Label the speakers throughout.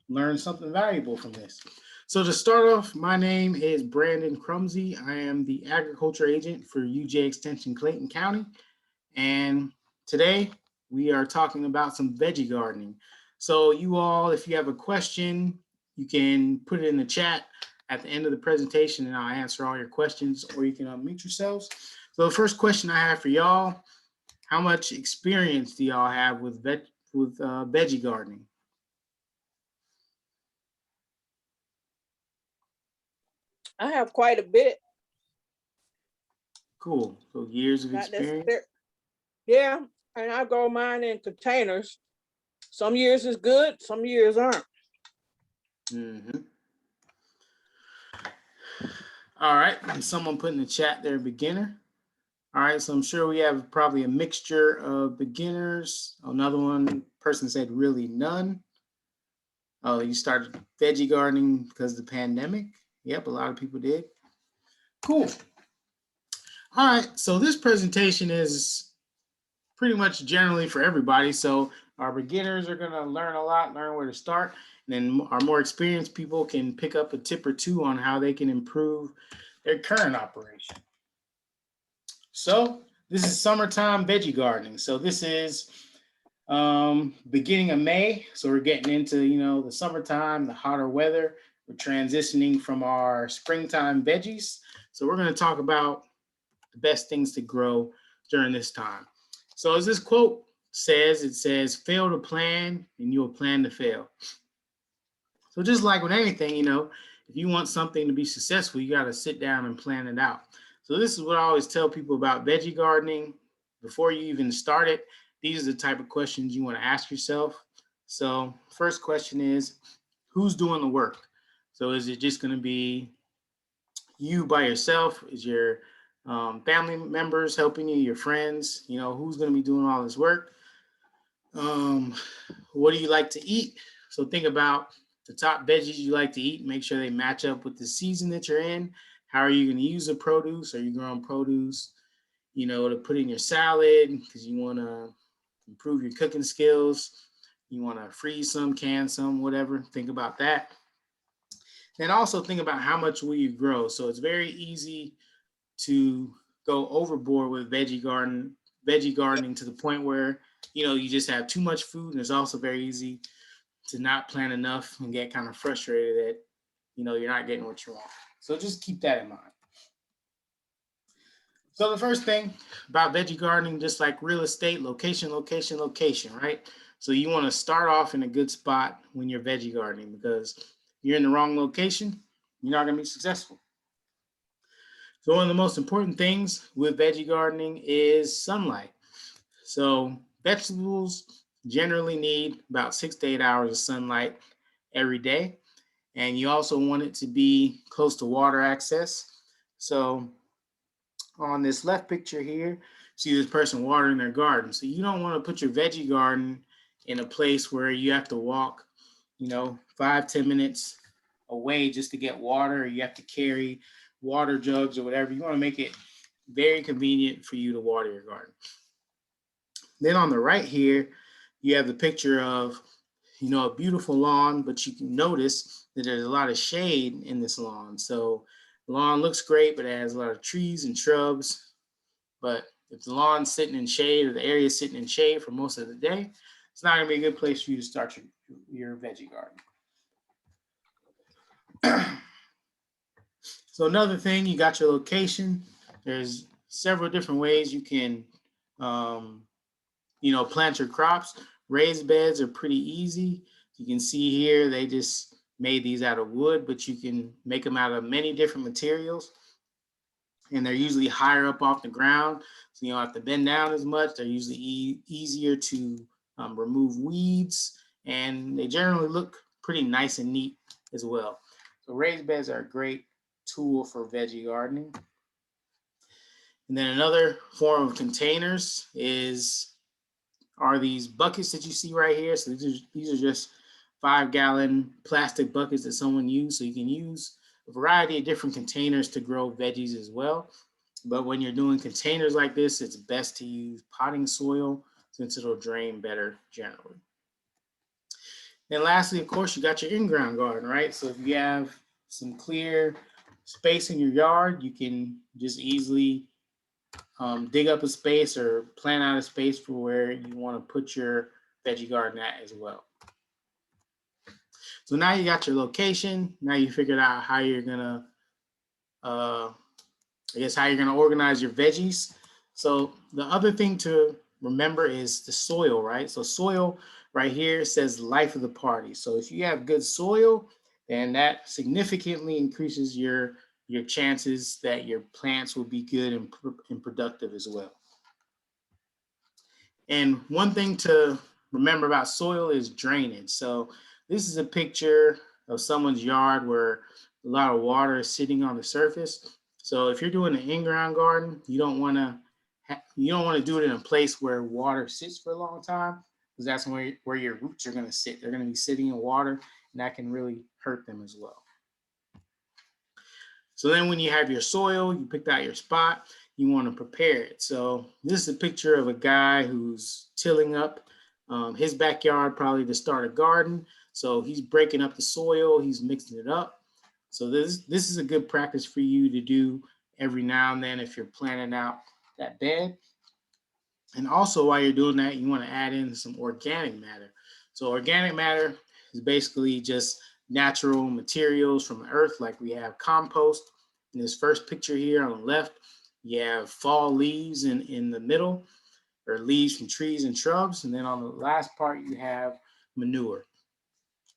Speaker 1: learn something valuable from this. So to start off, my name is Brandon Crumsey. I am the agriculture agent for UJ Extension Clayton County. And today we are talking about some veggie gardening. So you all, if you have a question, you can put it in the chat at the end of the presentation and I'll answer all your questions, or you can unmute yourselves. So the first question I have for y'all, how much experience do y'all have with veggie gardening?
Speaker 2: I have quite a bit.
Speaker 1: Cool. So years of
Speaker 2: Not
Speaker 1: experience.
Speaker 2: necessarily. Yeah, and I grow mine in containers. Some years is good, some years aren't.
Speaker 1: Mm-hmm. All right. And someone put in the chat there, beginner. All right. So I'm sure we have probably a mixture of beginners. Another one person said really none. Oh, you started veggie gardening because of the pandemic. Yep, a lot of people did. Cool. All right. So this presentation is pretty much generally for everybody. So our beginners are going to learn a lot, learn where to start. And then our more experienced people can pick up a tip or two on how they can improve their current operation. So this is summertime veggie gardening. So this is beginning of May. So we're getting into, the summertime, the hotter weather. We're transitioning from our springtime veggies. So we're going to talk about the best things to grow during this time. So as this quote says, it says, fail to plan and you'll plan to fail. So just like with anything, if you want something to be successful, you got to sit down and plan it out. So this is what I always tell people about veggie gardening. Before you even start it, these are the type of questions you want to ask yourself. So first question is, who's doing the work? So is it just going to be you by yourself? Is your family members helping you, your friends? Who's going to be doing all this work? What do you like to eat? So think about the top veggies you like to eat. Make sure they match up with the season that you're in. How are you going to use the produce? Are you growing produce, to put in your salad because you want to improve your cooking skills? You want to freeze some, can some, whatever. Think about that. And also think about how much will you grow. So it's very easy to go overboard with veggie gardening to the point where, you just have too much food. And it's also very easy to not plan enough and get kind of frustrated that, you're not getting what you want. So just keep that in mind. So the first thing about veggie gardening, just like real estate, location, location, location, right? So you want to start off in a good spot when you're veggie gardening, because if you're in the wrong location, you're not going to be successful. So one of the most important things with veggie gardening is sunlight. So vegetables generally need about 6 to 8 hours of sunlight every day. And you also want it to be close to water access. So on this left picture here, see this person watering their garden. So you don't want to put your veggie garden in a place where you have to walk, 5-10 minutes away just to get water, or you have to carry water jugs or whatever. You want to make it very convenient for you to water your garden. Then on the right here, you have the picture of, a beautiful lawn, but you can notice that there's a lot of shade in this lawn. So the lawn looks great, but it has a lot of trees and shrubs. But if the lawn's sitting in shade, or the area is sitting in shade for most of the day, it's not going to be a good place for you to start your veggie garden. So another thing, you got your location. There's several different ways you can, plant your crops. Raised beds are pretty easy. You can see here, they just made these out of wood, but you can make them out of many different materials. And they're usually higher up off the ground, so you don't have to bend down as much. They're usually easier to remove weeds, and they generally look pretty nice and neat as well. So raised beds are a great tool for veggie gardening. And then another form of containers are these buckets that you see right here. So these are just 5-gallon plastic buckets that someone used. So you can use a variety of different containers to grow veggies as well. But when you're doing containers like this, it's best to use potting soil since it'll drain better generally. Then lastly, of course, you got your in-ground garden, right? So if you have some clear space in your yard, you can just easily dig up a space or plan out a space for where you want to put your veggie garden at as well. So now you got your location. Now you figured out how you're gonna, how you're gonna organize your veggies. So the other thing to remember is the soil, right? So soil right here says life of the party. So if you have good soil, then that significantly increases your chances that your plants will be good and productive as well. And one thing to remember about soil is drainage. So this is a picture of someone's yard where a lot of water is sitting on the surface. So if you're doing an in-ground garden, you don't want to do it in a place where water sits for a long time, because that's where your roots are going to sit. They're going to be sitting in water, and that can really hurt them as well. So then when you have your soil, you picked out your spot, you want to prepare it. So this is a picture of a guy who's tilling up his backyard, probably to start a garden. So he's breaking up the soil, he's mixing it up. So this is a good practice for you to do every now and then if you're planning out that bed. And also while you're doing that, you want to add in some organic matter. So organic matter is basically just natural materials from the earth, like we have compost. In this first picture here on the left, you have fall leaves in the middle, or leaves from trees and shrubs. And then on the last part, you have manure.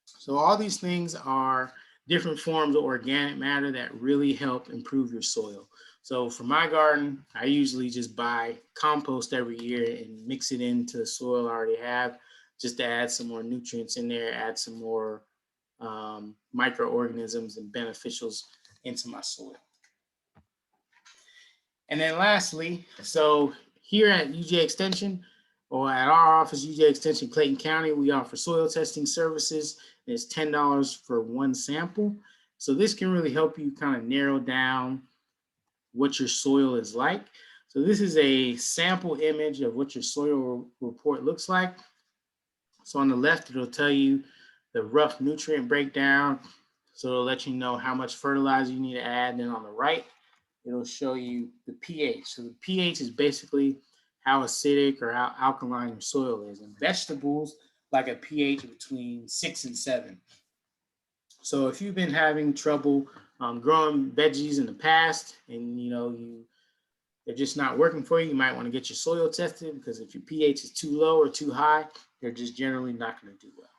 Speaker 1: So all these things are different forms of organic matter that really help improve your soil. So for my garden, I usually just buy compost every year and mix it into the soil I already have, just to add some more nutrients in there, add some more microorganisms and beneficials into my soil. And then lastly, so here at UJ Extension, or at our office, UJ Extension, Clayton County, we offer soil testing services. It's $10 for one sample. So this can really help you kind of narrow down what your soil is like. So this is a sample image of what your soil report looks like. So on the left, it'll tell you the rough nutrient breakdown. So it'll let you know how much fertilizer you need to add. And then on the right, it'll show you the pH. So the pH is basically how acidic or how alkaline your soil is. And vegetables like a pH between 6 and 7. So if you've been having trouble growing veggies in the past, and they're just not working for you, you might want to get your soil tested, because if your pH is too low or too high, they're just generally not going to do well.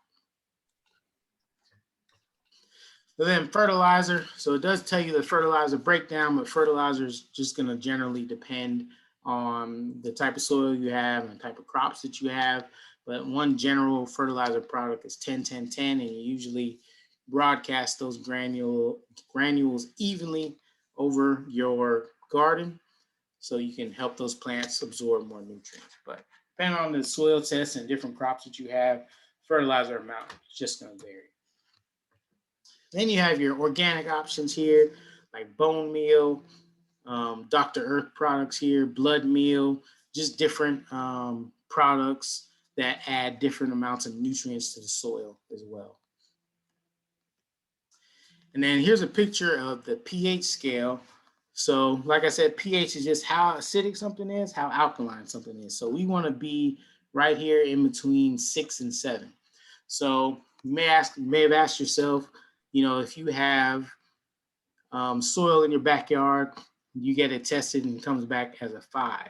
Speaker 1: So then fertilizer. So it does tell you the fertilizer breakdown, but fertilizer is just going to generally depend on the type of soil you have and the type of crops that you have. But one general fertilizer product is 10-10-10, and you usually broadcast those granules evenly over your garden, so you can help those plants absorb more nutrients. But depending on the soil test and different crops that you have, fertilizer amount is just going to vary. Then you have your organic options here, like bone meal, Dr. Earth products here, blood meal, just different products that add different amounts of nutrients to the soil as well. And then here's a picture of the pH scale. So like I said, pH is just how acidic something is, how alkaline something is. So we want to be right here in between 6 and 7. So you may have asked yourself, if you have soil in your backyard, you get it tested and it comes back as a 5.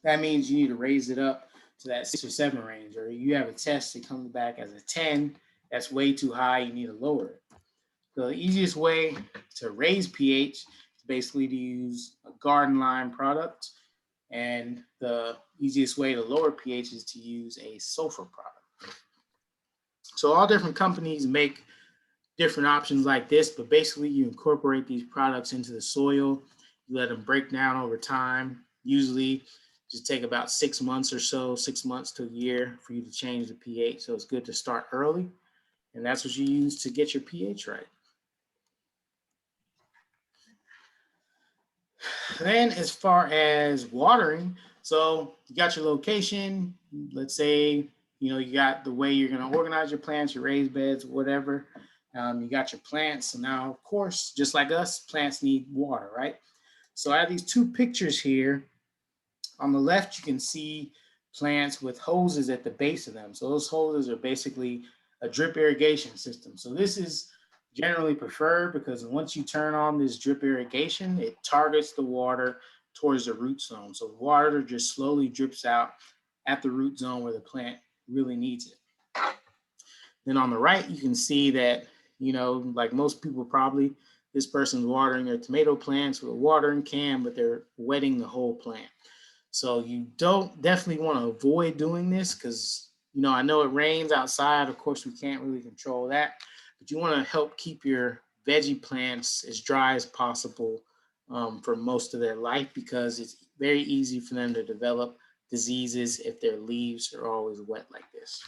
Speaker 1: That means you need to raise it up to that 6 or 7 range. Or you have a test that comes back as a 10, that's way too high, you need to lower it. So the easiest way to raise pH is basically to use a garden lime product. And the easiest way to lower pH is to use a sulfur product. So all different companies make different options like this, but basically you incorporate these products into the soil, you let them break down over time. Usually just take about 6 months or so, 6 months to a year for you to change the pH. So it's good to start early, and that's what you use to get your pH right. Then as far as watering, so you got your location, let's say, you know, you got the way you're going to organize your plants, your raised beds, whatever. You got your plants. And now, of course, just like us, plants need water, right? So I have these two pictures here. On the left, you can see plants with hoses at the base of them. So those hoses are basically a drip irrigation system. So this is generally preferred because once you turn on this drip irrigation, it targets the water towards the root zone. So the water just slowly drips out at the root zone where the plant really needs it. Then on the right, you can see that, you know, like most people probably, this person's watering their tomato plants with a watering can, but they're wetting the whole plant. So you definitely want to avoid doing this because, you know, I know it rains outside. Of course, we can't really control that, but you want to help keep your veggie plants as dry as possible for most of their life because it's very easy for them to develop diseases if their leaves are always wet like this.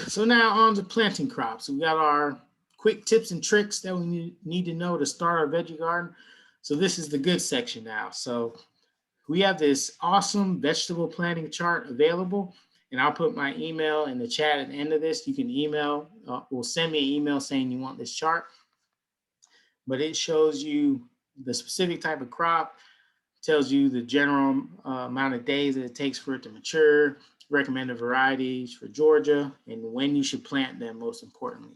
Speaker 1: So now on to planting crops. We got our quick tips and tricks that we need to know to start our veggie garden. So this is the good section now. So we have this awesome vegetable planting chart available, and I'll put my email in the chat at the end of this. You can email, or send me an email saying you want this chart. But it shows you the specific type of crop, tells you the general amount of days that it takes for it to mature, recommended varieties for Georgia, and when you should plant them, most importantly.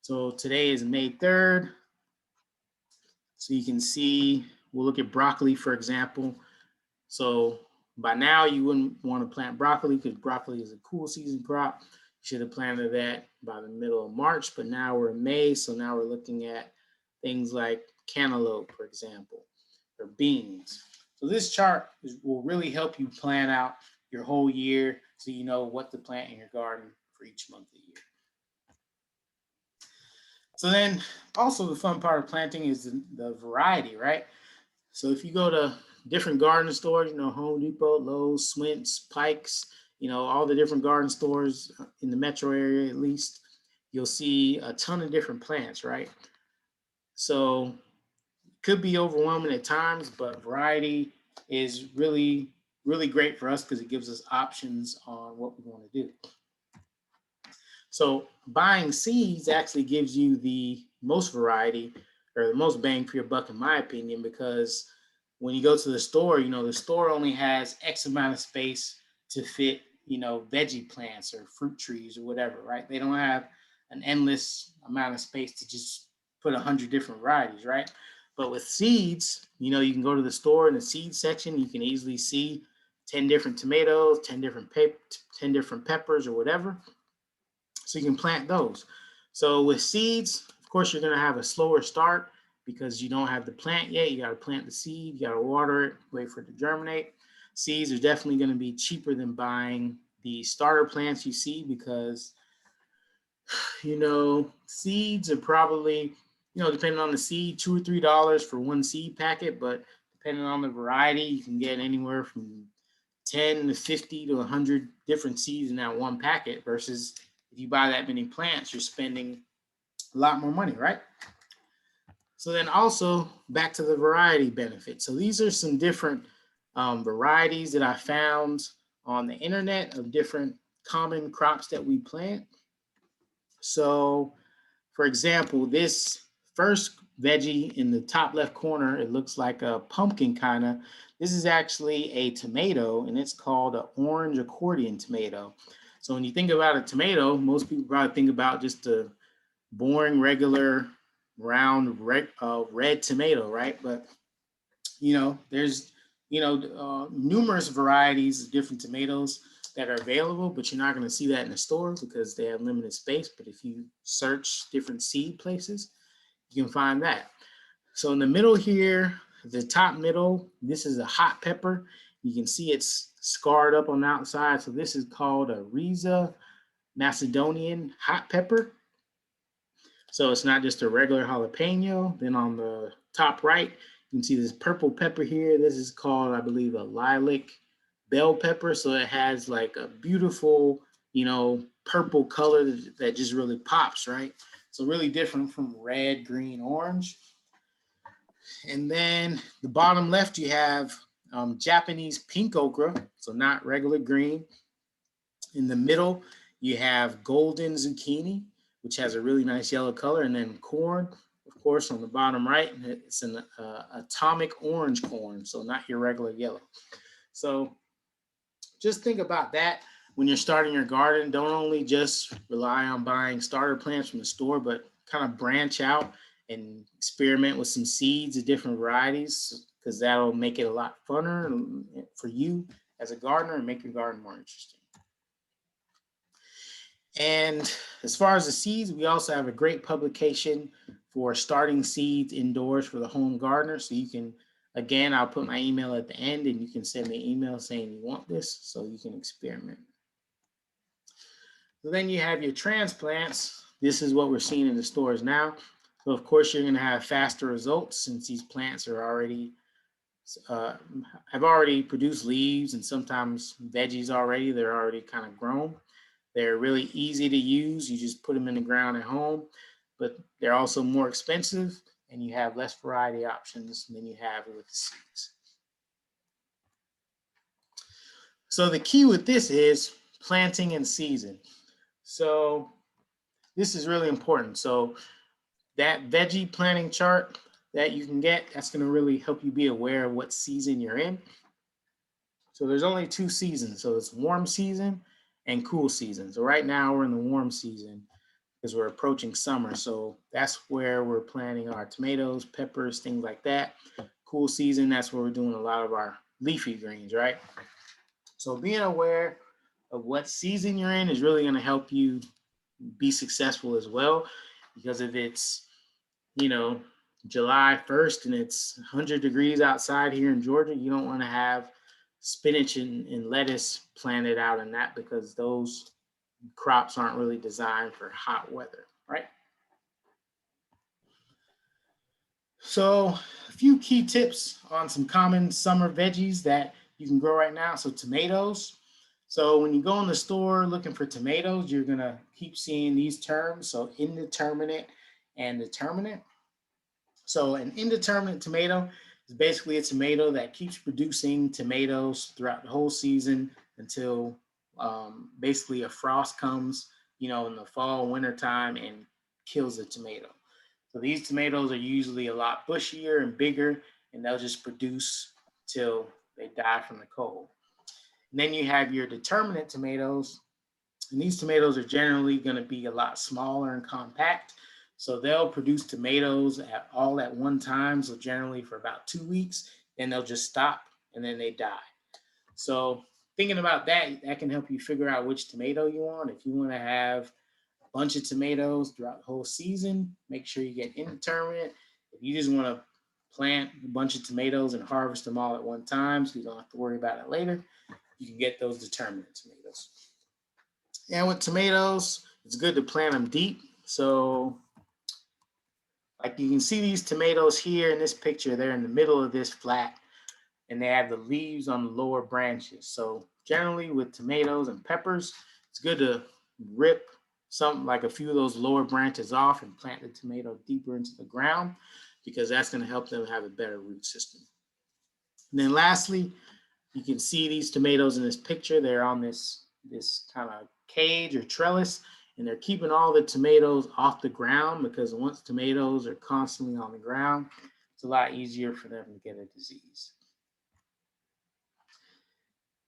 Speaker 1: So today is May 3rd. So you can see, we'll look at broccoli, for example. So by now you wouldn't want to plant broccoli because broccoli is a cool season crop. You should have planted that by the middle of March, but now we're in May. So now we're looking at things like cantaloupe, for example, or beans. So this chart will really help you plan out your whole year so you know what to plant in your garden for each month of the year. So then also the fun part of planting is the variety, right? So if you go to different garden stores, you know, Home Depot, Lowe's, Swints, Pikes, you know, all the different garden stores in the metro area at least, you'll see a ton of different plants, right? So it could be overwhelming at times, but variety is really, really great for us because it gives us options on what we want to do. So buying seeds actually gives you the most variety or the most bang for your buck, in my opinion, because when you go to the store, you know, the store only has X amount of space to fit, you know, veggie plants or fruit trees or whatever, right? They don't have an endless amount of space to just put 100 different varieties, right? But with seeds, you know, you can go to the store in the seed section, you can easily see 10 different tomatoes, 10 different peppers or whatever. So you can plant those. So with seeds, of course, you're going to have a slower start because you don't have the plant yet. You got to plant the seed, you got to water it, wait for it to germinate. Seeds are definitely going to be cheaper than buying the starter plants you see because, you know, seeds are probably, you know, depending on the seed, $2 or $3 for one seed packet, but depending on the variety, you can get anywhere from 10 to 50 to 100 different seeds in that one packet versus if you buy that many plants, you're spending a lot more money, right? So then also back to the variety benefit. So these are some different varieties that I found on the internet of different common crops that we plant. So for example, this first veggie in the top left corner, it looks like a pumpkin kind of. This is actually a tomato and it's called an orange accordion tomato. So when you think about a tomato, most people probably think about just a boring, regular, round, red tomato, right? But, you know, there's, you know, numerous varieties of different tomatoes that are available, but you're not going to see that in the store because they have limited space. But if you search different seed places, you can find that. So in the middle here, the top middle, this is a hot pepper. You can see it's scarred up on the outside. So this is called a Riza Macedonian hot pepper. So it's not just a regular jalapeno. Then on the top right, you can see this purple pepper here. This is called, I believe, a lilac bell pepper. So it has like a beautiful, you know, purple color that just really pops, right? So really different from red, green, orange. And then the bottom left, you have Japanese pink okra, so not regular green. In the middle, you have golden zucchini, which has a really nice yellow color, and then corn, of course, on the bottom right, it's an atomic orange corn, so not your regular yellow. So just think about that when you're starting your garden. Don't only just rely on buying starter plants from the store, but kind of branch out and experiment with some seeds of different varieties, because that'll make it a lot funner for you as a gardener and make your garden more interesting. And as far as the seeds, we also have a great publication for starting seeds indoors for the home gardener. So you can, again, I'll put my email at the end and you can send me an email saying you want this so you can experiment. So then you have your transplants. This is what we're seeing in the stores now. So of course you're going to have faster results since these plants are already have already produced leaves and sometimes veggies already. They're already kind of grown. They're really easy to use. You just put them in the ground at home, but they're also more expensive and you have less variety options than you have with the seeds. So the key with this is planting in season. So this is really important. So that veggie planting chart that you can get, that's going to really help you be aware of what season you're in. So there's only 2 seasons. So it's warm season and cool season. So right now we're in the warm season because we're approaching summer. So that's where we're planting our tomatoes, peppers, things like that. Cool season, that's where we're doing a lot of our leafy greens, right? So being aware of what season you're in is really going to help you be successful as well. Because if it's, July 1st and it's 100 degrees outside here in Georgia, you don't want to have spinach and lettuce planted out in that, because those crops aren't really designed for hot weather, right? So a few key tips on some common summer veggies that you can grow right now. So tomatoes. So when you go in the store looking for tomatoes, you're gonna keep seeing these terms. So indeterminate and determinate. So an indeterminate tomato is basically a tomato that keeps producing tomatoes throughout the whole season until basically a frost comes, in the fall, winter time and kills the tomato. So these tomatoes are usually a lot bushier and bigger, and they'll just produce till they die from the cold. And then you have your determinate tomatoes, and these tomatoes are generally going to be a lot smaller and compact. So they'll produce tomatoes all at one time, so generally for about 2 weeks, then they'll just stop and then they die. So thinking about that, that can help you figure out which tomato you want. If you want to have a bunch of tomatoes throughout the whole season, make sure you get indeterminate. If you just want to plant a bunch of tomatoes and harvest them all at one time so you don't have to worry about it later, you can get those determinate tomatoes. And with tomatoes, it's good to plant them deep. So like you can see these tomatoes here in this picture, they're in the middle of this flat and they have the leaves on the lower branches. So generally with tomatoes and peppers, it's good to rip like a few of those lower branches off and plant the tomato deeper into the ground, because that's going to help them have a better root system. And then lastly, you can see these tomatoes in this picture. They're on this kind of cage or trellis, and they're keeping all the tomatoes off the ground, because once tomatoes are constantly on the ground, it's a lot easier for them to get a disease.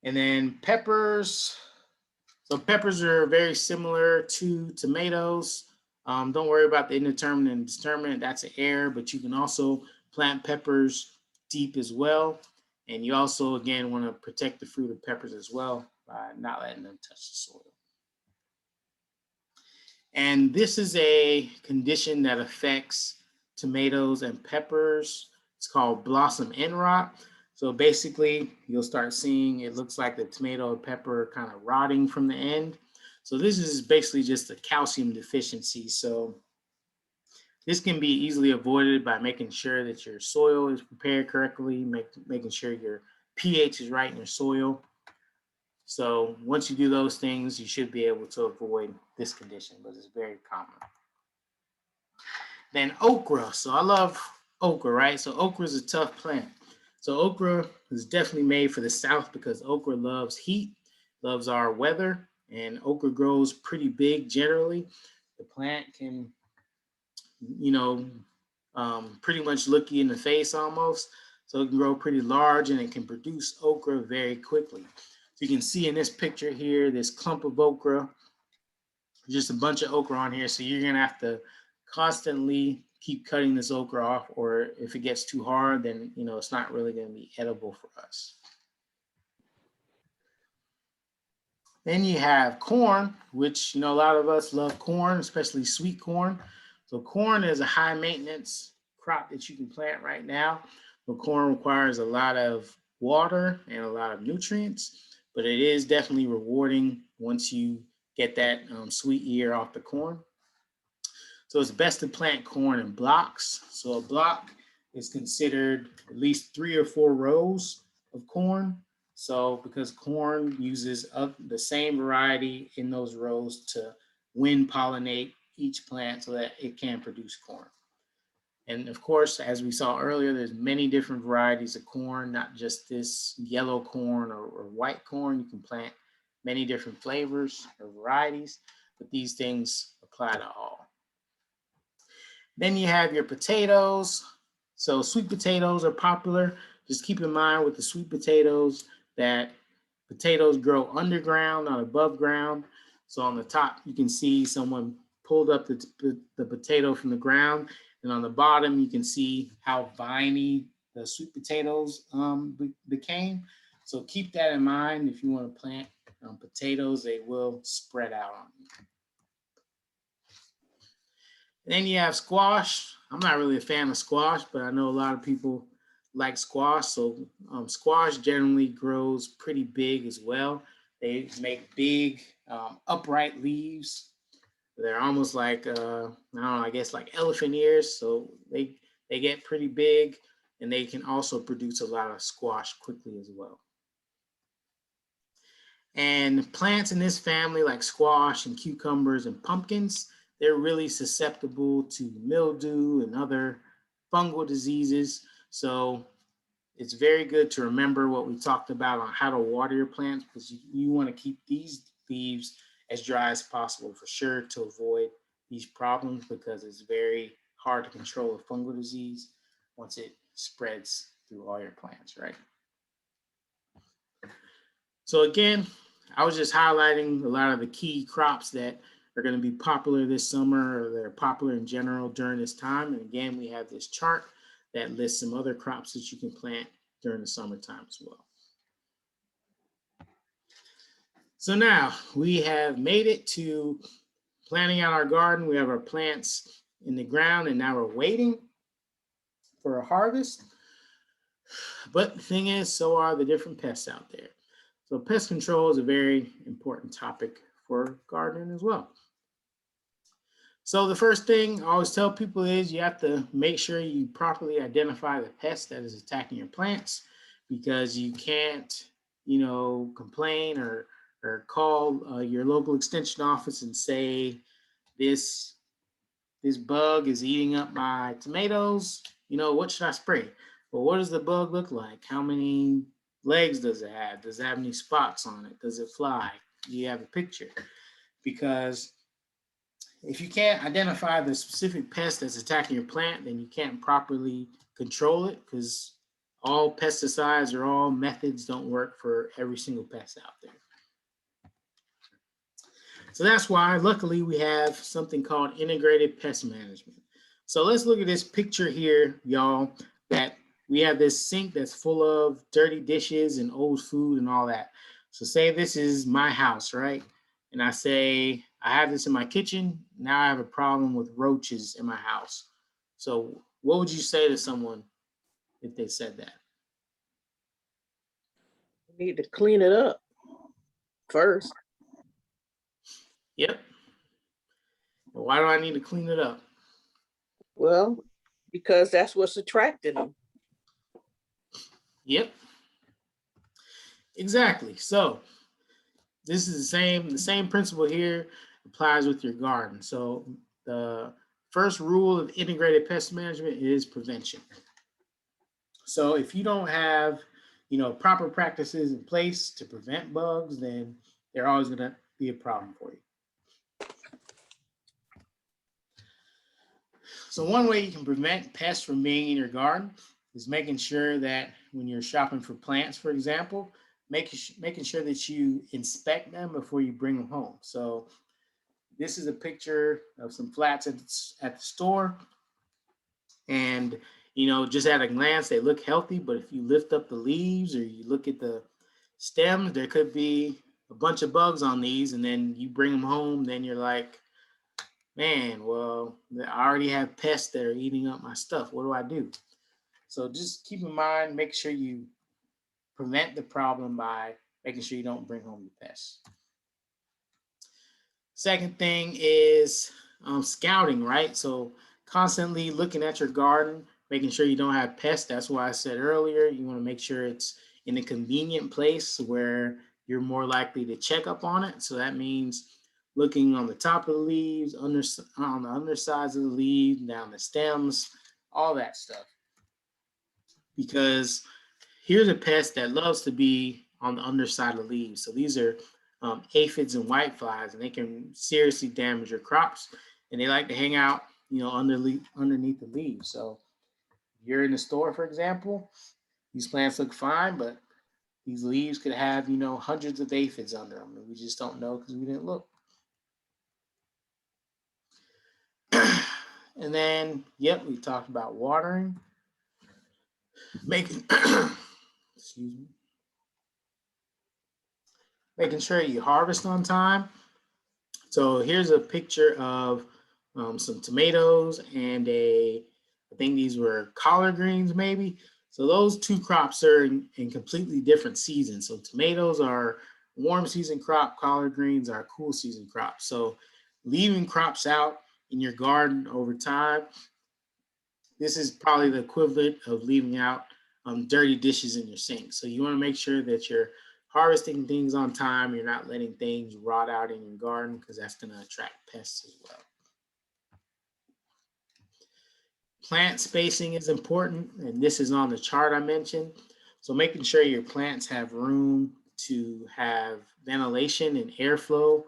Speaker 1: And then peppers. So peppers are very similar to tomatoes. Don't worry about the indeterminate and determinate. That's an error, but you can also plant peppers deep as well. And you also, again, want to protect the fruit of peppers as well by not letting them touch the soil. And this is a condition that affects tomatoes and peppers. It's called blossom end rot. So basically, you'll start seeing it looks like the tomato and pepper are kind of rotting from the end. So this is basically just a calcium deficiency. So this can be easily avoided by making sure that your soil is prepared correctly, making sure your pH is right in your soil. So once you do those things, you should be able to avoid this condition, but it's very common. Then okra. So I love okra, right? So okra is a tough plant. So okra is definitely made for the South because okra loves heat, loves our weather, and okra grows pretty big generally. The plant can, you know, pretty much look you in the face almost. So it can grow pretty large and it can produce okra very quickly. So you can see in this picture here, this clump of okra, just a bunch of okra on here. So you're gonna have to constantly keep cutting this okra off, or if it gets too hard, then it's not really gonna be edible for us. Then you have corn, which a lot of us love corn, especially sweet corn. So corn is a high maintenance crop that you can plant right now. But corn requires a lot of water and a lot of nutrients, but it is definitely rewarding once you get that sweet ear off the corn. So it's best to plant corn in blocks. So a block is considered at least 3 or 4 rows of corn. So because corn uses the same variety in those rows to wind pollinate each plant so that it can produce corn. And of course, as we saw earlier, there's many different varieties of corn, not just this yellow corn or white corn. You can plant many different flavors or varieties, but these things apply to all. Then you have your potatoes. So sweet potatoes are popular. Just keep in mind with the sweet potatoes that potatoes grow underground, not above ground. So on the top, you can see someone pulled up the potato from the ground. And on the bottom, you can see how viney the sweet potatoes became. So keep that in mind. If you want to plant potatoes, they will spread out on you. Then you have squash. I'm not really a fan of squash, but I know a lot of people like squash. So squash generally grows pretty big as well. They make big upright leaves. They're almost like, I don't know, I guess like elephant ears. So they get pretty big, and they can also produce a lot of squash quickly as well. And plants in this family like squash and cucumbers and pumpkins, they're really susceptible to mildew and other fungal diseases. So it's very good to remember what we talked about on how to water your plants, because you want to keep these leaves as dry as possible for sure to avoid these problems, because it's very hard to control a fungal disease once it spreads through all your plants, right? So again, I was just highlighting a lot of the key crops that are going to be popular this summer, or they're popular in general during this time. And again, we have this chart that lists some other crops that you can plant during the summertime as well. So now we have made it to planting out our garden. We have our plants in the ground, and now we're waiting for a harvest. But the thing is, so are the different pests out there. So pest control is a very important topic for gardening as well. So the first thing I always tell people is you have to make sure you properly identify the pest that is attacking your plants, because you can't, complain or call your local extension office and say this bug is eating up my tomatoes. What should I spray? Well, what does the bug look like? How many legs does it have? Does it have any spots on it? Does it fly? Do you have a picture? Because if you can't identify the specific pest that's attacking your plant, then you can't properly control it, because all pesticides or all methods don't work for every single pest out there. So that's why, luckily, we have something called integrated pest management. So let's look at this picture here, y'all, that we have this sink that's full of dirty dishes and old food and all that. So say this is my house, right? And I say, I have this in my kitchen. Now I have a problem with roaches in my house. So what would you say to someone if they said that?
Speaker 2: You need to clean it up first.
Speaker 1: Yep. Well, why do I need to clean it up?
Speaker 2: Well, because that's what's attracting them.
Speaker 1: Yep. Exactly. So this is the same principle here applies with your garden. So the first rule of integrated pest management is prevention. So if you don't have, proper practices in place to prevent bugs, then they're always going to be a problem for you. So one way you can prevent pests from being in your garden is making sure that when you're shopping for plants, for example, making sure that you inspect them before you bring them home. So this is a picture of some flats at the store. And, just at a glance, they look healthy. But if you lift up the leaves or you look at the stems, there could be a bunch of bugs on these. And then you bring them home, then you're like, man, well, I already have pests that are eating up my stuff. What do I do? So just keep in mind, make sure you prevent the problem by making sure you don't bring home the pests. Second thing is scouting, right? So constantly looking at your garden, making sure you don't have pests. That's why I said earlier, you want to make sure it's in a convenient place where you're more likely to check up on it. So that means looking on the top of the leaves, on the undersides of the leaves, down the stems, all that stuff. Because here's a pest that loves to be on the underside of the leaves. So these are aphids and whiteflies, and they can seriously damage your crops. And they like to hang out, underneath the leaves. So if you're in the store, for example, these plants look fine, but these leaves could have, hundreds of aphids under them, and we just don't know because we didn't look. And then, we talked about watering, making sure you harvest on time. So here's a picture of some tomatoes and I think these were collard greens maybe. So those two crops are in completely different seasons. So tomatoes are warm season crop, collard greens are cool season crop. So leaving crops out in your garden over time, this is probably the equivalent of leaving out dirty dishes in your sink. So you want to make sure that you're harvesting things on time. You're not letting things rot out in your garden because that's going to attract pests as well. Plant spacing is important, and this is on the chart I mentioned. So making sure your plants have room to have ventilation and airflow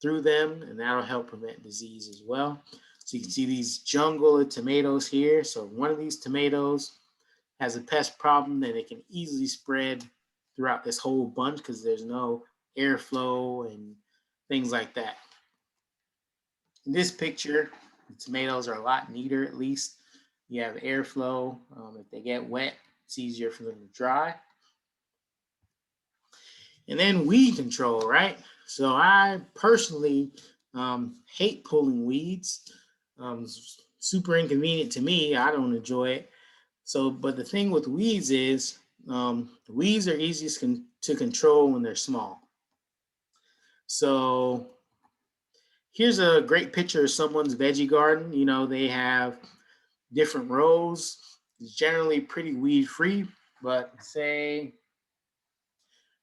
Speaker 1: through them, and that'll help prevent disease as well. So you can see these jungle of tomatoes here. So if one of these tomatoes has a pest problem, then it can easily spread throughout this whole bunch because there's no airflow and things like that. In this picture, the tomatoes are a lot neater, at least. You have airflow. If they get wet, it's easier for them to dry. And then weed control, right? So I personally hate pulling weeds. It's super inconvenient to me. I don't enjoy it. So, but the thing with weeds is weeds are easiest to control when they're small. So here's a great picture of someone's veggie garden. They have different rows. It's generally pretty weed free, but say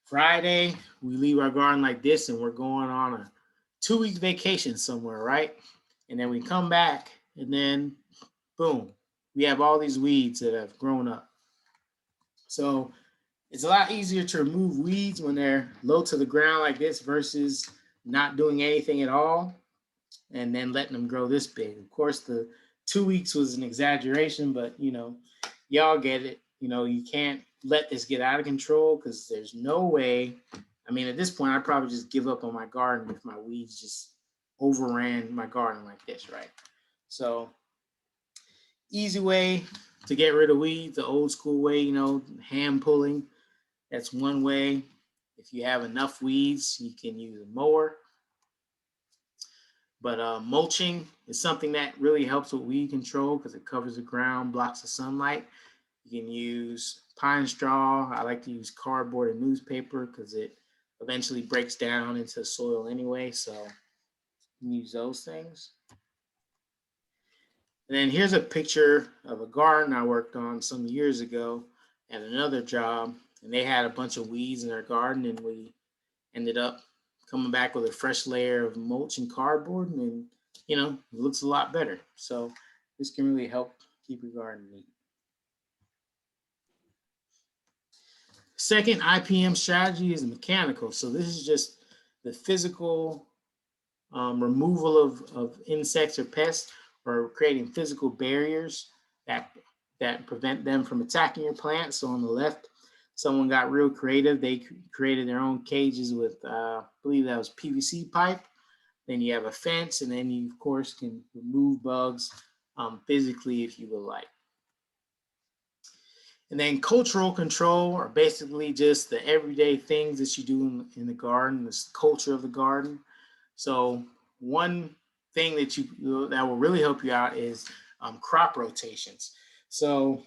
Speaker 1: Friday, we leave our garden like this and we're going on a 2-week vacation somewhere, right? And then we come back and then boom, we have all these weeds that have grown up. So it's a lot easier to remove weeds when they're low to the ground like this versus not doing anything at all and then letting them grow this big. Of course, the 2 weeks was an exaggeration, but y'all get it. You can't let this get out of control because there's no way. I mean, at this point, I'd probably just give up on my garden if my weeds just overran my garden like this, right? So easy way to get rid of weeds, the old school way, hand pulling. That's one way. If you have enough weeds, you can use a mower. But mulching is something that really helps with weed control because it covers the ground, blocks the sunlight. You can use pine straw. I like to use cardboard and newspaper because it eventually breaks down into the soil anyway. So you can use those things. And then here's a picture of a garden I worked on some years ago at another job. And they had a bunch of weeds in their garden, and we ended up coming back with a fresh layer of mulch and cardboard, and it looks a lot better. So this can really help keep your garden neat. Second IPM strategy is mechanical. So this is just the physical removal of insects or pests, or creating physical barriers that prevent them from attacking your plants. So on the left, someone got real creative. They created their own cages with, I believe that was PVC pipe. Then you have a fence, and then you, of course, can remove bugs physically if you would like. And then cultural control are basically just the everyday things that you do in the garden, this culture of the garden. So one thing that that will really help you out is crop rotations. So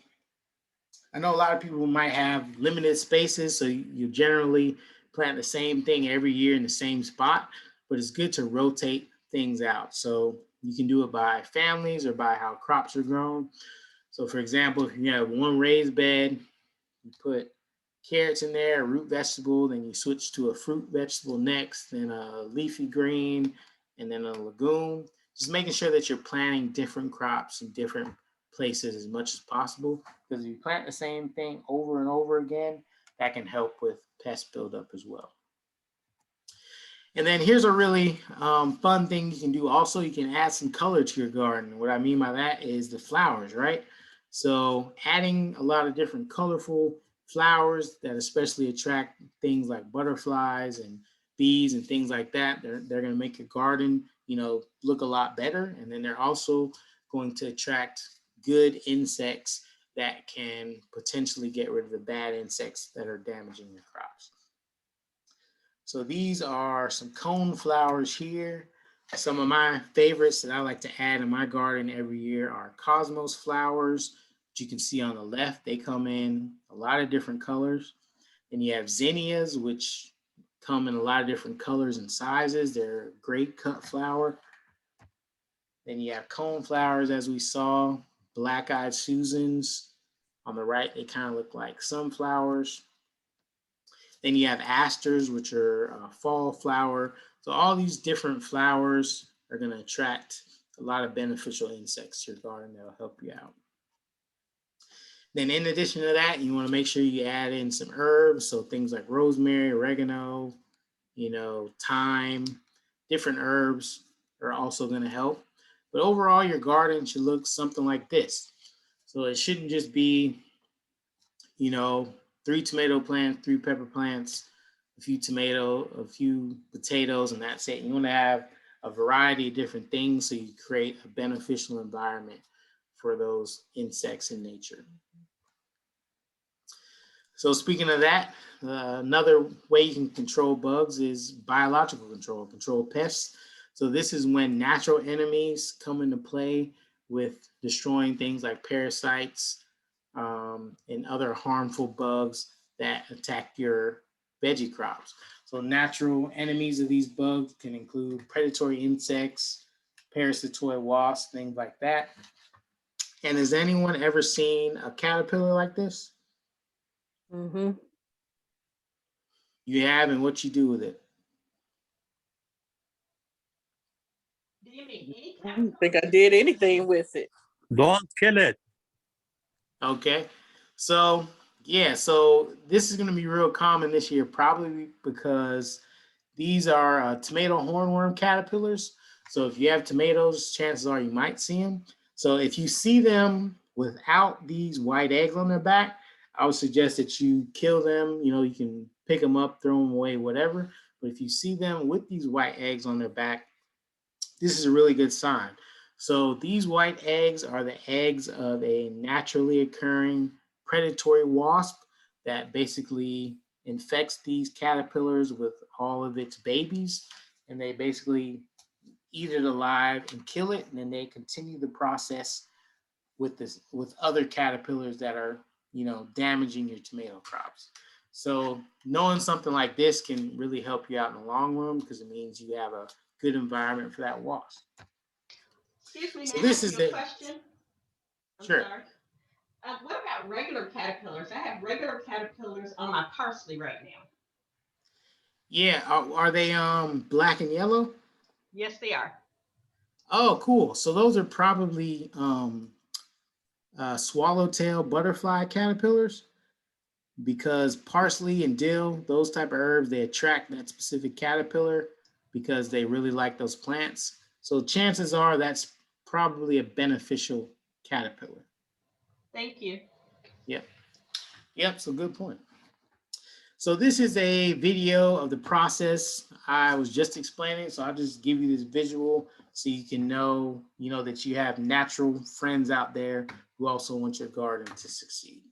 Speaker 1: I know a lot of people might have limited spaces, so you generally plant the same thing every year in the same spot, but it's good to rotate things out. So you can do it by families or by how crops are grown. So for example, if you have one raised bed, you put carrots in there, a root vegetable, then you switch to a fruit vegetable next, then a leafy green, and then a legume. Just making sure that you're planting different crops in different places as much as possible, because if you plant the same thing over and over again, that can help with pest buildup as well. And then here's a really fun thing you can do also. You can add some color to your garden. What I mean by that is the flowers, right? So adding a lot of different colorful flowers that especially attract things like butterflies and bees and things like that, they're going to make your garden, look a lot better. And then they're also going to attract good insects that can potentially get rid of the bad insects that are damaging your crops. So these are some cone flowers here. Some of my favorites that I like to add in my garden every year are cosmos flowers, which you can see on the left. They come in a lot of different colors. Then you have zinnias, which come in a lot of different colors and sizes. They're a great cut flower. Then you have cone flowers, as we saw, black-eyed Susans. On the right, they kind of look like sunflowers. Then you have asters, which are a fall flower. So all these different flowers are going to attract a lot of beneficial insects to your garden that will help you out. Then in addition to that, you want to make sure you add in some herbs. So things like rosemary, oregano, thyme, different herbs are also going to help. But overall, your garden should look something like this. So it shouldn't just be, 3 tomato plants, 3 pepper plants, a few potatoes, and that's it. You want to have a variety of different things so you create a beneficial environment for those insects in nature. So speaking of that, another way you can control bugs is biological control pests. So this is when natural enemies come into play with destroying things like parasites and other harmful bugs that attack your veggie crops. So natural enemies of these bugs can include predatory insects, parasitoid wasps, things like that. And has anyone ever seen a caterpillar like this?
Speaker 2: Mm-hmm.
Speaker 1: You have, and what you do with it?
Speaker 2: I don't think I did anything with it.
Speaker 3: Don't kill it.
Speaker 1: Okay. So this is going to be real common this year, probably because these are tomato hornworm caterpillars. So if you have tomatoes, chances are you might see them. So if you see them without these white eggs on their back, I would suggest that you kill them. You can pick them up, throw them away, whatever. But if you see them with these white eggs on their back, this is a really good sign. So these white eggs are the eggs of a naturally occurring predatory wasp that basically infects these caterpillars with all of its babies, and they basically eat it alive and kill it, and then they continue the process with other caterpillars that are damaging your tomato crops. So knowing something like this can really help you out in the long run, because it means you have a good environment for that wasp.
Speaker 4: Excuse me,
Speaker 1: So
Speaker 4: may I
Speaker 1: this
Speaker 4: ask
Speaker 1: is
Speaker 4: you a
Speaker 1: the
Speaker 4: question? I'm
Speaker 1: sure.
Speaker 4: sorry. What about regular caterpillars? I have regular caterpillars on my parsley right now.
Speaker 1: Yeah, are they black and yellow?
Speaker 4: Yes, they are.
Speaker 1: Oh, cool. So those are probably swallowtail butterfly caterpillars. because parsley and dill, those type of herbs, they attract that specific caterpillar because they really like those plants. So chances are that's probably a beneficial caterpillar.
Speaker 4: Thank you.
Speaker 1: Yep. Yep. So good point. So this is a video of the process I was just explaining. So I'll just give you this visual so you can know, that you have natural friends out there who also want your garden to succeed.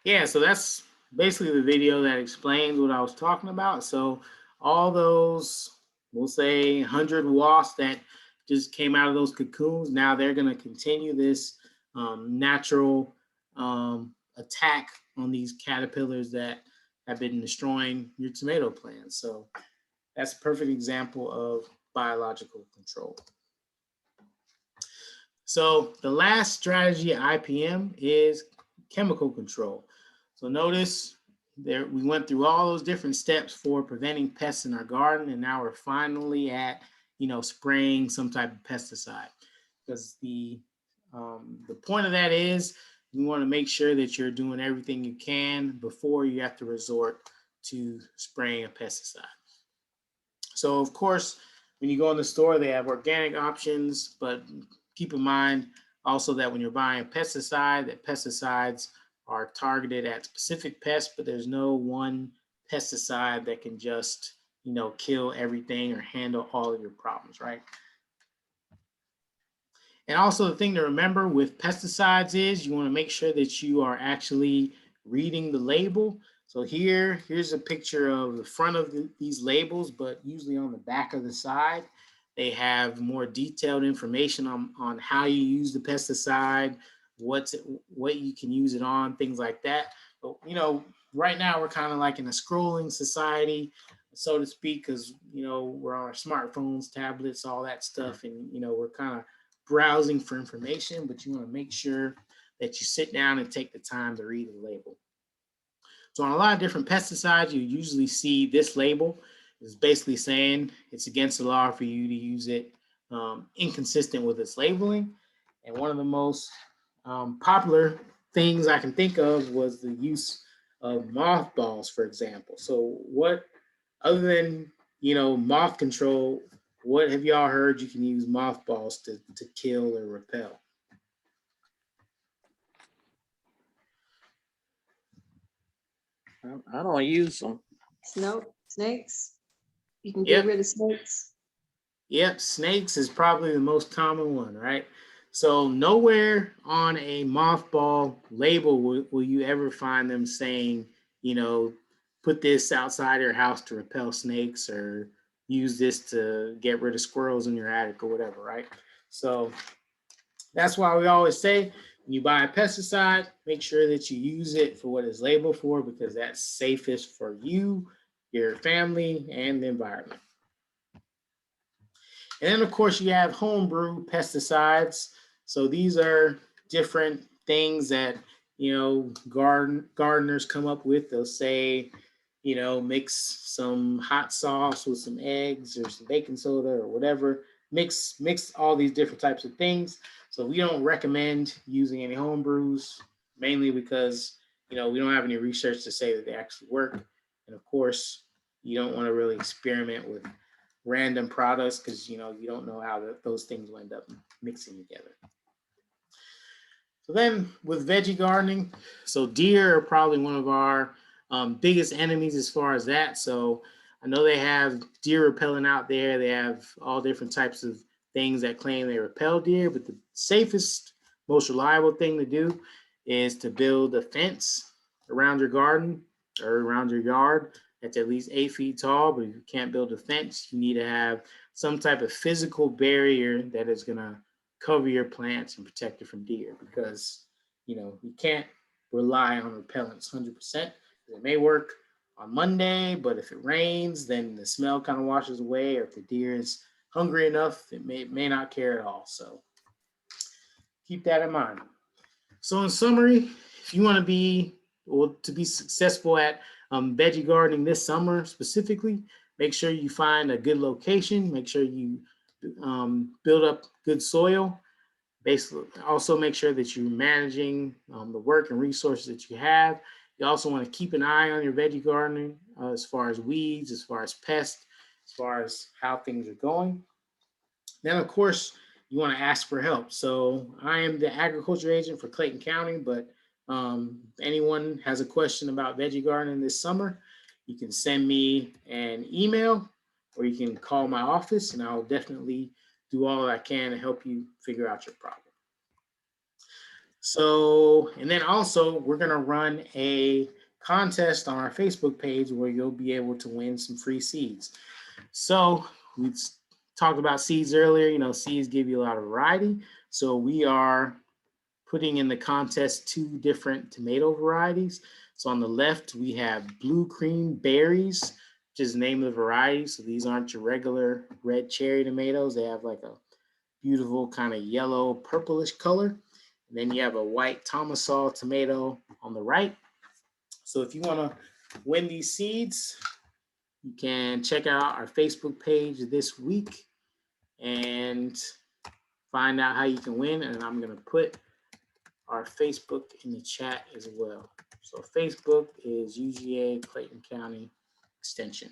Speaker 1: Yeah, so that's basically the video that explains what I was talking about. So all those, we'll say 100 wasps that just came out of those cocoons, now they're going to continue this natural attack on these caterpillars that have been destroying your tomato plants. So that's a perfect example of biological control. So the last strategy at IPM is chemical control. So notice there we went through all those different steps for preventing pests in our garden, and now we're finally at spraying some type of pesticide. Because the point of that is you want to make sure that you're doing everything you can before you have to resort to spraying a pesticide. So of course, when you go in the store, they have organic options, but keep in mind also that when you're buying a pesticide, that pesticides are targeted at specific pests, but there's no one pesticide that can just, kill everything or handle all of your problems, right? And also the thing to remember with pesticides is you want to make sure that you are actually reading the label. So here's a picture of the front of these labels, but usually on the back of the side, they have more detailed information on how you use the pesticide, what you can use it on, things like that. But, right now we're kind of like in a scrolling society, so to speak, because, we're on our smartphones, tablets, all that stuff. And, we're kind of browsing for information, but you want to make sure that you sit down and take the time to read the label. So on a lot of different pesticides, you usually see this label is basically saying it's against the law for you to use it inconsistent with its labeling. And one of the most popular things I can think of was the use of mothballs, for example. So what, other than, moth control, what have y'all heard you can use mothballs to kill or repel?
Speaker 2: I don't use them.
Speaker 3: Snakes. You can
Speaker 1: Yep.
Speaker 3: get rid of snakes.
Speaker 1: Yep, snakes is probably the most common one, right? So nowhere on a mothball label will you ever find them saying, you know, put this outside your house to repel snakes or use this to get rid of squirrels in your attic or whatever, right? So that's why we always say when you buy a pesticide, make sure that you use it for what it's labeled for because that's safest for you, your family, and the environment. And then, of course, you have homebrew pesticides. So these are different things that, gardeners come up with. They'll say, mix some hot sauce with some eggs or some baking soda or whatever. Mix all these different types of things. So we don't recommend using any home brews, mainly because, we don't have any research to say that they actually work. And of course, you don't want to really experiment with random products because you don't know how those things will end up mixing together. So then with veggie gardening, so deer are probably one of our biggest enemies as far as that. So I know they have deer repellent out there. They have all different types of things that claim they repel deer, but the safest, most reliable thing to do is to build a fence around your garden or around your yard that's at least 8 feet tall. But if you can't build a fence, you need to have some type of physical barrier that is going to cover your plants and protect it from deer because, you can't rely on repellents 100%. It may work on Monday, but if it rains, then the smell kind of washes away, or if the deer is hungry enough, it may not care at all. So keep that in mind. So in summary, if you want to be successful at veggie gardening this summer specifically, make sure you find a good location. Make sure you build up good soil. Basically, also make sure that you're managing the work and resources that you have. You also want to keep an eye on your veggie gardening as far as weeds, as far as pests, as far as how things are going. Then, of course, you want to ask for help. So I am the agriculture agent for Clayton County, but anyone has a question about veggie gardening this summer, you can send me an email or you can call my office and I'll definitely do all I can to help you figure out your problem. So, and then also we're going to run a contest on our Facebook page where you'll be able to win some free seeds. So we talked about seeds earlier, seeds give you a lot of variety. So we are putting in the contest 2 different tomato varieties. So on the left, we have blue cream berries, which is the name of the variety. So these aren't your regular red cherry tomatoes. They have like a beautiful kind of yellow purplish color. And then you have a white Tomasol tomato on the right. So if you want to win these seeds, you can check out our Facebook page this week and find out how you can win. And I'm going to put our Facebook in the chat as well. So Facebook is UGA Clayton County Extension.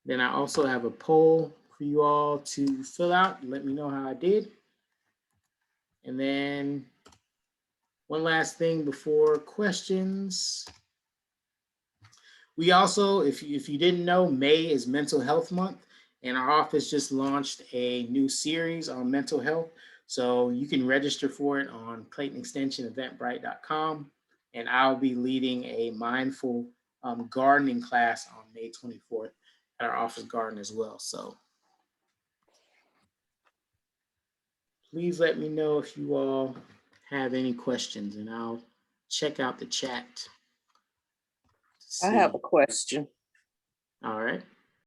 Speaker 1: Then I also have a poll for you all to fill out and let me know how I did. And then one last thing before questions. We also, if you didn't know, May is Mental Health Month, and our office just launched a new series on mental health. So you can register for it on ClaytonExtensionEventbrite.com, and I'll be leading a mindful gardening class on May 24th at our office garden as well. So please let me know if you all have any questions, and I'll check out the chat.
Speaker 2: I have a question.
Speaker 1: All right.